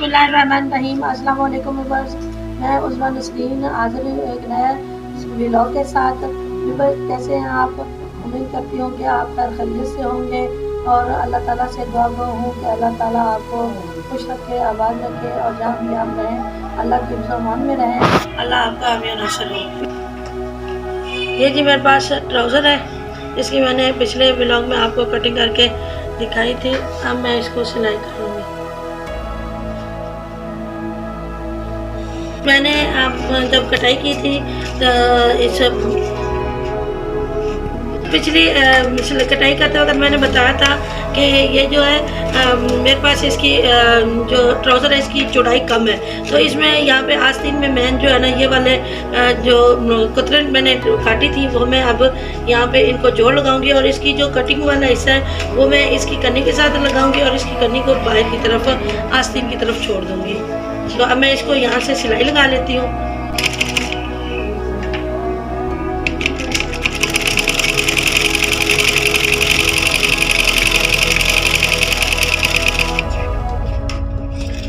बिस्मिल्लाहिर्रहमानिर्रहीम। अस्सलाम वालेकुम व्यूअर्स, मैं उज़्मा नसरीन हाज़िर हूँ एक नया व्लॉग के साथ। व्यूअर्स कैसे हैं आप? उम्मीद करती हूँ कि आप खैर खैरियत से होंगे और अल्लाह ताला से दुआ गो हूँ कि अल्लाह ताला आपको खुश रखे, आबाद रखे और जहाँ भी आप रहें अल्लाह के फ़रमान में रहें, अल्लाह आपका हमें नसर हो। ये जी मेरे पास ट्राउज़र है, इसकी मैंने पिछले व्लॉग में आपको कटिंग करके दिखाई थी। अब मैं इसको सिलाई करूँगी। मैंने जब कटाई की थी तो इस पिछली कटाई करते वक्त मैंने बताया था कि ये जो है मेरे पास इसकी जो ट्राउज़र है इसकी चौड़ाई कम है, तो इसमें यहाँ पे आस्तीन में मैन जो है ना ये वाले जो कुतरन मैंने काटी थी वो मैं अब यहाँ पे इनको जोड़ लगाऊंगी और इसकी जो कटिंग वाला हिस्सा है वो मैं इसकी कन्नी के साथ लगाऊंगी और इसकी कन्नी को बाहर की तरफ आस्तीन की तरफ छोड़ दूंगी। तो अब मैं इसको यहाँ से सिलाई लगा लेती हूँ।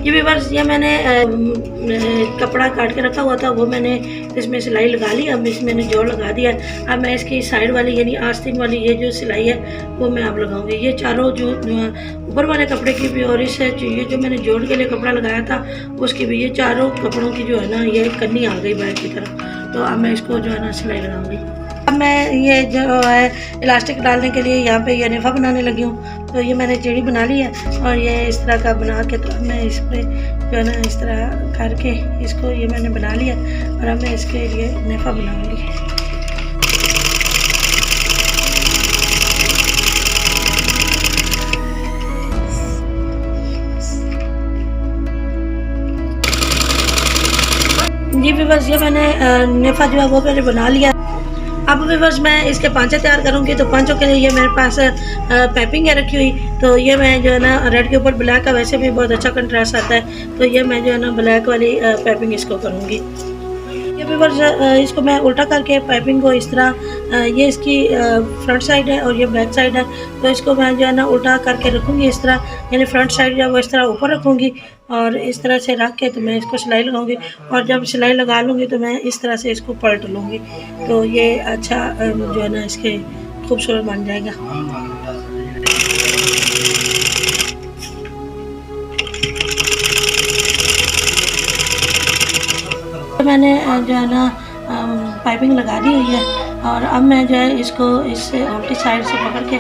ये व्यूअर्स ये मैंने कपड़ा काट के रखा हुआ था वो मैंने इसमें सिलाई लगा ली। अब इसमें मैंने जोड़ लगा दिया। अब मैं इसकी साइड वाली यानी आस्तीन वाली ये जो सिलाई है वो मैं अब लगाऊंगी। ये चारों जो ऊपर वाले कपड़े की भी और इस ये जो मैंने जोड़ के लिए कपड़ा लगाया था उसकी भी, ये चारों कपड़ों की जो है ना ये कन्नी आ गई बाहर की तरफ। तो अब मैं इसको जो है ना सिलाई लगाऊंगी। अब मैं ये जो है इलास्टिक डालने के लिए यहाँ पे ये नेफा बनाने लगी हूँ। तो ये मैंने चेड़ी बना ली है और ये इस तरह का बना के तो मैं इस पर जो है ना इस तरह करके इसको ये मैंने बना लिया और अब मैं इसके लिए नेफा बनाऊँगी। जी व्यूअर्स ये मैंने नेफा जो है वो मैंने बना लिया। अब व्यूअर्स मैं इसके पांचे तैयार करूंगी। तो पांचों के लिए ये मेरे पास पाइपिंग है रखी हुई। तो ये मैं जो है ना रेड के ऊपर ब्लैक का वैसे भी बहुत अच्छा कंट्रास्ट आता है, तो ये मैं जो है ना ब्लैक वाली पाइपिंग इसको करूंगी। ये व्यूअर्स इसको मैं उल्टा करके पाइपिंग को इस तरह ये इसकी फ्रंट साइड है और ये बैक साइड है, तो इसको मैं जो है ना उल्टा करके रखूँगी इस तरह, यानी फ्रंट साइड जो है वो इस तरह ऊपर रखूँगी और इस तरह से रख के तो मैं इसको सिलाई लगाऊंगी और जब सिलाई लगा लूँगी तो मैं इस तरह से इसको पलट लूँगी। तो ये अच्छा जो है ना इसके खूबसूरत बन जाएगा। तो मैंने जो है ना पाइपिंग लगा दी हुई है और अब मैं जो है इसको इससे उल्टी साइड से पकड़ के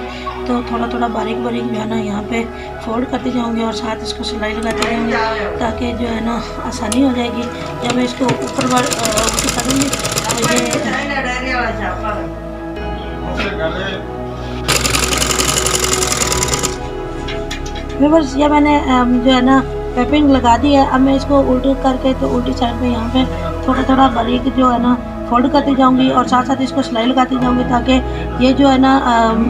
तो थोड़ा थोड़ा बारीक बारीक जो है ना यहाँ पे फोल्ड करते जाऊँगी और साथ इसको सिलाई लगाते जाऊँगी ताकि जो है ना आसानी हो जाएगी। जब मैं इसको ऊपर उल्टी करूँगी तो ये मैंने जो है ना पाइपिंग लगा दी है। अब मैं इसको उल्टी करके तो उल्टी साइड पे यहाँ पे थोड़ा थोड़ा बारीक जो है ना फोल्ड करती जाऊंगी और साथ साथ इसको सिलाई लगाती जाऊंगी ताकि ये जो है ना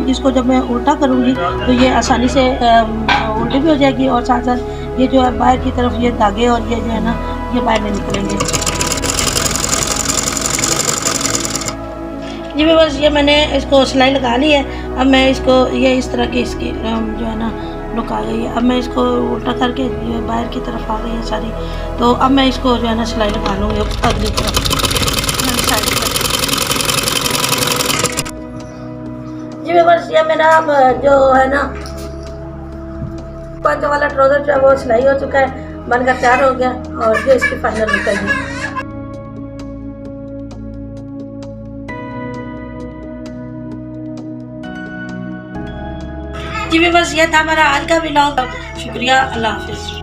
इसको जब मैं उल्टा करूंगी तो ये आसानी से उल्टी भी हो जाएगी और साथ साथ ये जो है बाहर की तरफ ये धागे और ये जो है ना ये बाहर नहीं निकलेंगे। जी बस ये मैंने इसको सिलाई लगा ली है। अब मैं इसको ये इस तरह की इसकी जो है ना लुक आ गई है। अब मैं इसको उल्टा करके बाहर की तरफ आ गई है सारी, तो अब मैं इसको जो है ना सिलाई लगा लूँगी अगली तरफ साइड पर। जी बस ये मेरा जो है ना पांच वाला ट्राउज़र जो है वो सिलाई हो चुका है, बनकर तैयार हो गया और ये इसकी फाइनल लुक है। जी बस ये था हमारा आज का व्लॉग। शुक्रिया, अल्लाह हाफिज़।